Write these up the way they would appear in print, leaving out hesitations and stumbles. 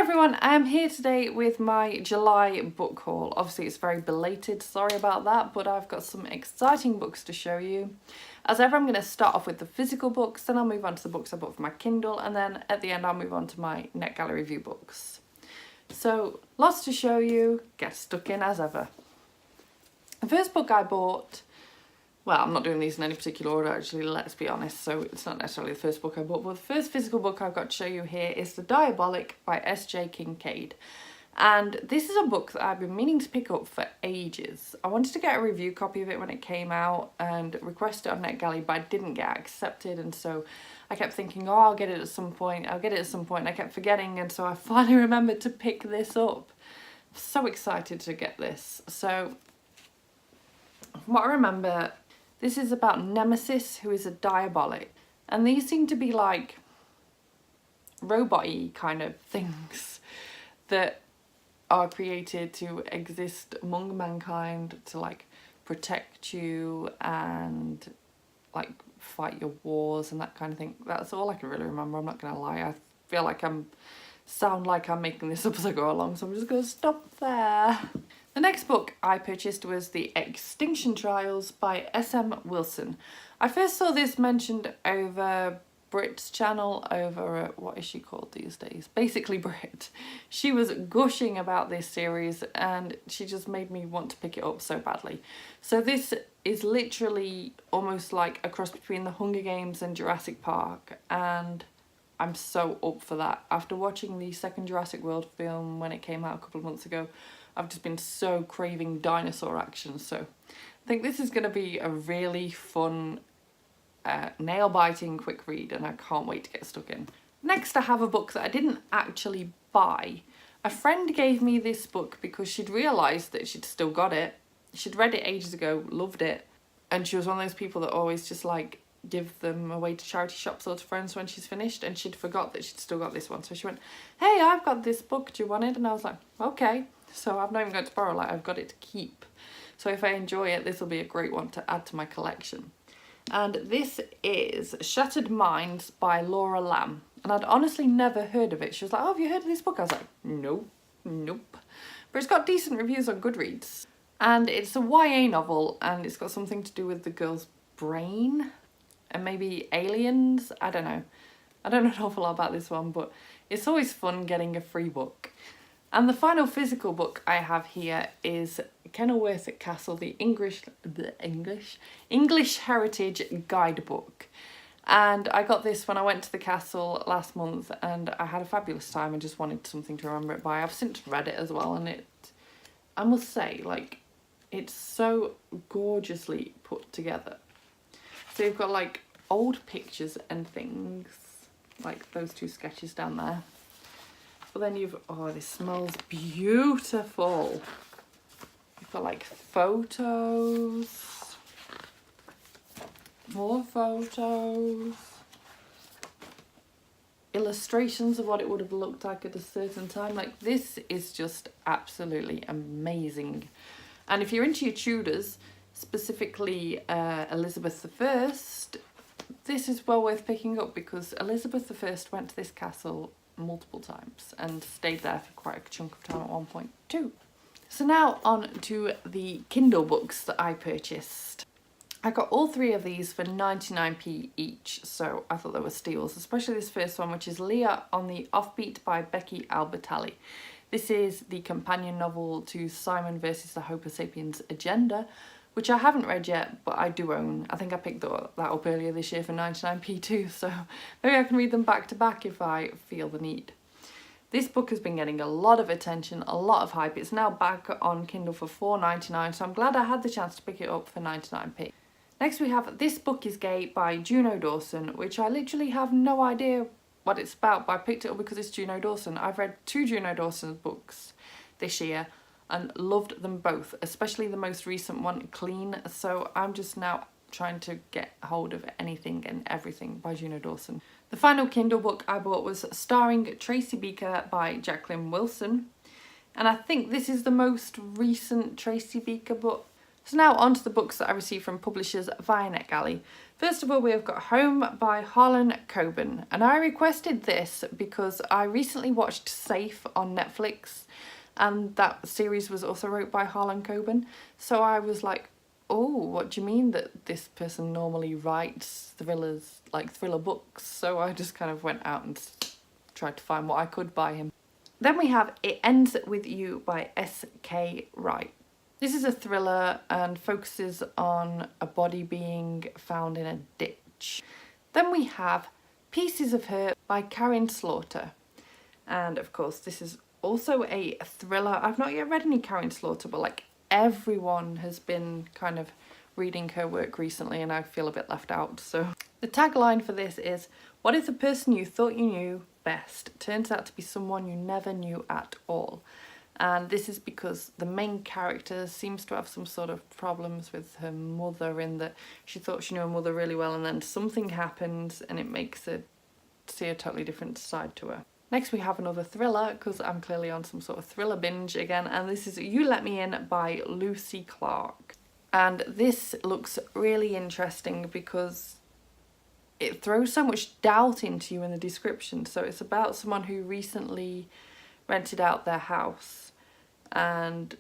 everyone, I am here today with my July book haul. Obviously it's very belated, sorry about that, but I've got some exciting books to show you. As ever, I'm going to start off with the physical books, then I'll move on to the books I bought for my Kindle, and then at the end I'll move on to my NetGalley review books. So, lots to show you, get stuck in as ever. The first book I bought, well, I'm not doing these in any particular order actually, let's be honest, so it's not necessarily the first book I bought, but the first physical book I've got to show you here is The Diabolic by S.J. Kincaid. And this is a book that I've been meaning to pick up for ages. I wanted to get a review copy of it when it came out and request it on NetGalley, but I didn't get accepted, and so I kept thinking, oh, I'll get it at some point, and I kept forgetting, and so I finally remembered to pick this up. I'm so excited to get this. So, from what I remember, this is about Nemesis, who is a diabolic, and these seem to be like robot-y kind of things that are created to exist among mankind to like protect you and like fight your wars and that kind of thing. That's all I can really remember, I'm not gonna lie. I feel like sound like I'm making this up as I go along, so I'm just gonna stop there. The next book I purchased was The Extinction Trials by S.M. Wilson. I first saw this mentioned over Brit's channel, over what is she called these days? Basically Brit. She was gushing about this series and she just made me want to pick it up so badly. So this is literally almost like a cross between The Hunger Games and Jurassic Park, and I'm so up for that. After watching the second Jurassic World film when it came out a couple of months ago, I've just been so craving dinosaur action, so I think this is going to be a really fun, nail-biting quick read, and I can't wait to get stuck in. Next I have a book that I didn't actually buy. A friend gave me this book because she'd realised that she'd still got it. She'd read it ages ago, loved it, and she was one of those people that always just like give them away to charity shops or to friends when she's finished, and she'd forgot that she'd still got this one. So she went, hey, I've got this book, do you want it? And I was like, okay. So I've not even got to borrow, like I've got it to keep. So if I enjoy it, this will be a great one to add to my collection. And this is Shattered Minds by Laura Lamb. And I'd honestly never heard of it. She was like, oh, have you heard of this book? I was like, nope. But it's got decent reviews on Goodreads. And it's a YA novel, and it's got something to do with the girl's brain and maybe aliens. I don't know. I don't know an awful lot about this one, but it's always fun getting a free book. And the final physical book I have here is Kenilworth Castle, the English Heritage Guidebook. And I got this when I went to the castle last month, and I had a fabulous time and just wanted something to remember it by. I've since read it as well, and I must say, like, it's so gorgeously put together. So you've got like old pictures and things, like those two sketches down there. But then oh, this smells beautiful. You've got like photos, more photos, illustrations of what it would have looked like at a certain time. Like, this is just absolutely amazing. And if you're into your Tudors, specifically Elizabeth I, this is well worth picking up, because Elizabeth I went to this castle multiple times and stayed there for quite a chunk of time at one point too. So now on to the Kindle books that I purchased. I got all three of these for 99p each, so I thought they were steals, especially this first one, which is Leah on the Offbeat by Becky Albertalli. This is the companion novel to Simon versus the Homo sapiens agenda, which I haven't read yet, but I do own. I think I picked that up earlier this year for 99p too, so maybe I can read them back to back if I feel the need. This book has been getting a lot of attention, a lot of hype. It's now back on Kindle for $4.99, so I'm glad I had the chance to pick it up for 99p. Next we have This Book is Gay by Juno Dawson, which I literally have no idea what it's about, but I picked it up because it's Juno Dawson. I've read 2 Juno Dawson books this year and loved them both, especially the most recent one, Clean. So I'm just now trying to get hold of anything and everything by Juno Dawson. The final Kindle book I bought was Starring Tracy Beaker by Jacqueline Wilson. And I think this is the most recent Tracy Beaker book. So now on to the books that I received from publishers via NetGalley. First of all, we have got Home by Harlan Coben, and I requested this because I recently watched Safe on Netflix, and that series was also wrote by Harlan Coben. So I was like, oh, what do you mean that this person normally writes thrillers, like thriller books? So I just kind of went out and tried to find what I could by him. Then we have It Ends With You by S.K. Wright. This is a thriller and focuses on a body being found in a ditch. Then we have Pieces of Her by Karin Slaughter. And of course, this is also a thriller. I've not yet read any Karin Slaughter, but like everyone has been kind of reading her work recently and I feel a bit left out. So the tagline for this is, what if the person you thought you knew best turns out to be someone you never knew at all? And this is because the main character seems to have some sort of problems with her mother, in that she thought she knew her mother really well and then something happens and it makes her see a totally different side to her. Next we have another thriller, because I'm clearly on some sort of thriller binge again, and this is You Let Me In by Lucy Clarke. And this looks really interesting because it throws so much doubt into you in the description. So it's about someone who recently rented out their house, and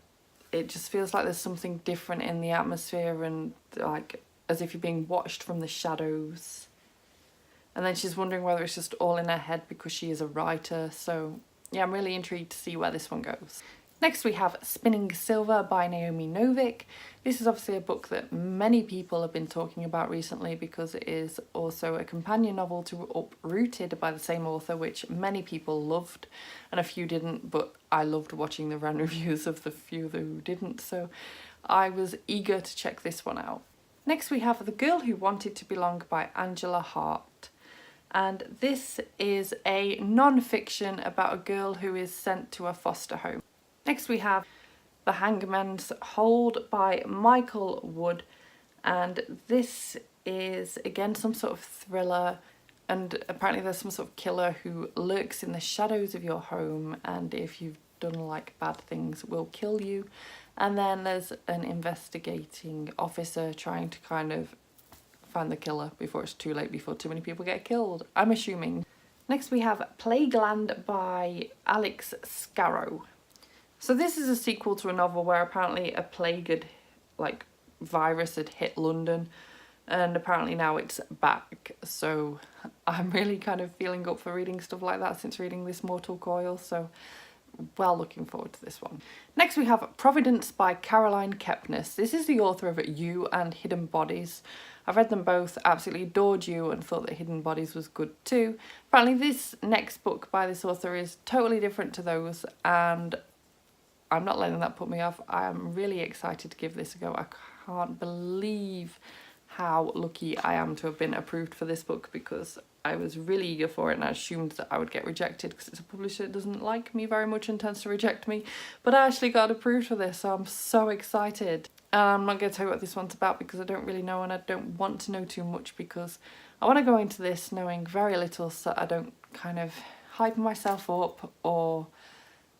it just feels like there's something different in the atmosphere, and like as if you're being watched from the shadows. And then she's wondering whether it's just all in her head because she is a writer. So yeah, I'm really intrigued to see where this one goes. Next we have Spinning Silver by Naomi Novik. This is obviously a book that many people have been talking about recently because it is also a companion novel to Uprooted by the same author, which many people loved and a few didn't, but I loved watching the run reviews of the few who didn't, so I was eager to check this one out. Next we have The Girl Who Wanted to Belong by Angela Hart. And this is a non-fiction about a girl who is sent to a foster home. Next we have The Hangman's Hold by Michael Wood, and this is again some sort of thriller, and apparently there's some sort of killer who lurks in the shadows of your home, and if you've done like bad things will kill you. And then there's an investigating officer trying to kind of find the killer before it's too late, before too many people get killed, I'm assuming. Next we have Plagueland by Alex Scarrow. So this is a sequel to a novel where apparently a plague had, like, virus had hit London, and apparently now it's back. So I'm really kind of feeling up for reading stuff like that since reading this Mortal Coil, so well looking forward to this one. Next we have Providence by Caroline Kepnes. This is the author of You and Hidden Bodies. I've read them both, absolutely adored You and thought that Hidden Bodies was good too. Apparently this next book by this author is totally different to those, and I'm not letting that put me off. I am really excited to give this a go. I can't believe how lucky I am to have been approved for this book, because I was really eager for it and I assumed that I would get rejected because it's a publisher that doesn't like me very much and tends to reject me. But I actually got approved for this, so I'm so excited. I'm not going to tell you what this one's about because I don't really know, and I don't want to know too much because I want to go into this knowing very little so I don't kind of hype myself up or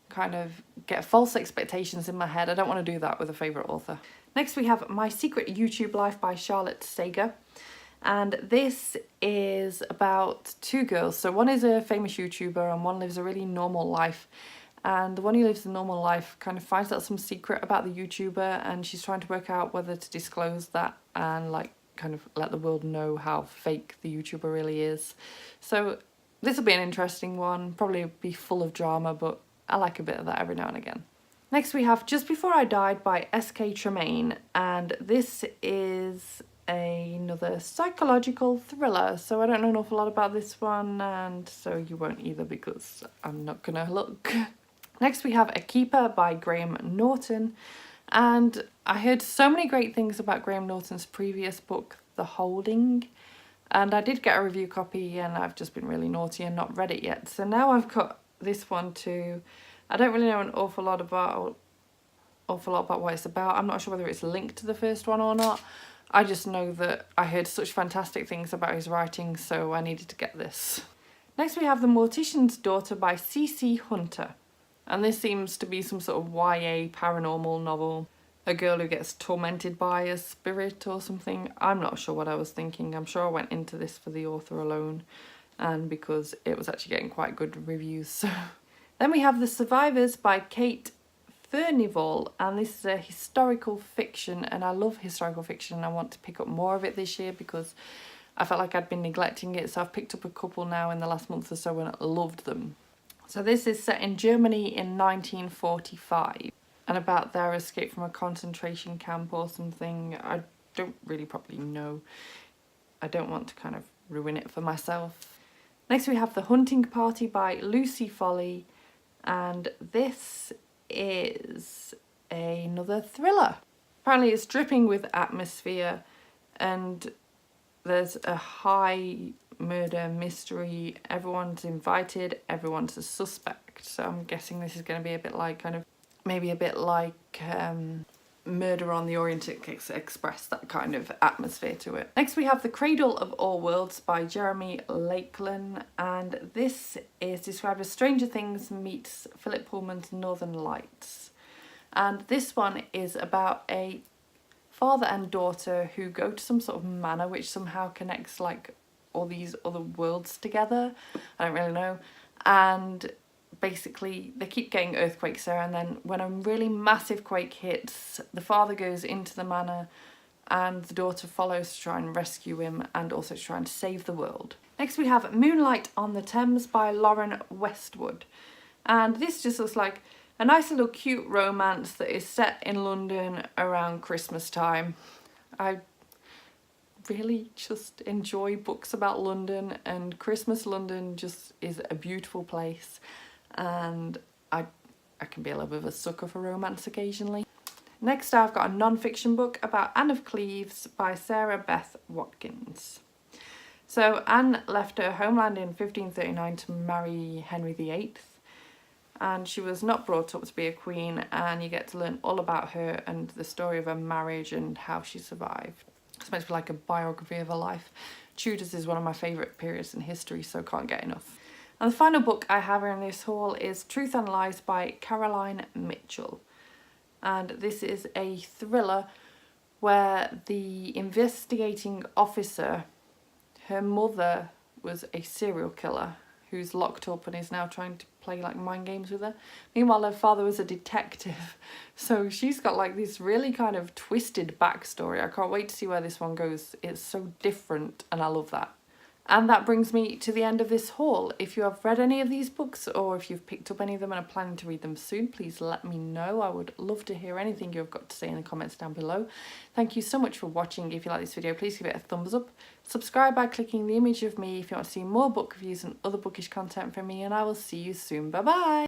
kind of get false expectations in my head. I don't want to do that with a favourite author. Next we have My Secret YouTube Life by Charlotte Sager, and this is about two girls. So one is a famous YouTuber and one lives a really normal life, and the one who lives the normal life kind of finds out some secret about the YouTuber, and she's trying to work out whether to disclose that and like kind of let the world know how fake the YouTuber really is. So this will be an interesting one, probably be full of drama, but I like a bit of that every now and again. Next we have Just Before I Died by S.K. Tremaine, and this is another psychological thriller, so I don't know an awful lot about this one, and so you won't either because I'm not gonna look. Next we have A Keeper by Graham Norton, and I heard so many great things about Graham Norton's previous book, The Holding, and I did get a review copy and I've just been really naughty and not read it yet. So now I've got this one too. I don't really know an awful lot about what it's about. I'm not sure whether it's linked to the first one or not. I just know that I heard such fantastic things about his writing, so I needed to get this. Next we have The Mortician's Daughter by C.C. Hunter, and this seems to be some sort of YA paranormal novel. a girl who gets tormented by a spirit or something. I'm not sure what I was thinking. I'm sure I went into this for the author alone and because it was actually getting quite good reviews. So then we have The Survivors by Kate Furnival, and this is a historical fiction, and I love historical fiction and I want to pick up more of it this year because I felt like I'd been neglecting it, so I've picked up a couple now in the last month or so and I loved them. So this is set in Germany in 1945 and about their escape from a concentration camp or something. I don't really properly know. I don't want to kind of ruin it for myself. Next we have The Hunting Party by Lucy Foley, and this is another thriller. Apparently it's dripping with atmosphere and there's a high murder mystery. Everyone's invited, everyone's a suspect. So I'm guessing this is going to be a bit like maybe a bit like Murder on the Orient Express, that kind of atmosphere to it. Next we have The Cradle of All Worlds by Jeremy Lakeland, and this is described as Stranger Things meets Philip Pullman's Northern Lights. And this one is about a father and daughter who go to some sort of manor which somehow connects like all these other worlds together. I don't really know. And basically they keep getting earthquakes there, and then when a really massive quake hits, the father goes into the manor and the daughter follows to try and rescue him and also to try and save the world. Next we have Moonlight on the Thames by Lauren Westwood, and this just looks like a nice little cute romance that is set in London around Christmas time. I really just enjoy books about London, and Christmas London just is a beautiful place, and I can be a little bit of a sucker for romance occasionally. Next I've got a non-fiction book about Anne of Cleves by Sarah Beth Watkins. So Anne left her homeland in 1539 to marry Henry VIII, and she was not brought up to be a queen, and you get to learn all about her and the story of her marriage and how she survived. It's meant to be like a biography of her life. Tudors is one of my favourite periods in history, so can't get enough. And the final book I have in this haul is Truth and Lies by Caroline Mitchell. And this is a thriller where the investigating officer, her mother was a serial killer who's locked up and is now trying to play like mind games with her. Meanwhile, her father was a detective. So she's got like this really kind of twisted backstory. I can't wait to see where this one goes. It's so different and I love that. And that brings me to the end of this haul. If you have read any of these books or if you've picked up any of them and are planning to read them soon, please let me know. I would love to hear anything you've got to say in the comments down below. Thank you so much for watching. If you like this video, please give it a thumbs up. Subscribe by clicking the image of me if you want to see more book reviews and other bookish content from me, and I will see you soon. Bye bye!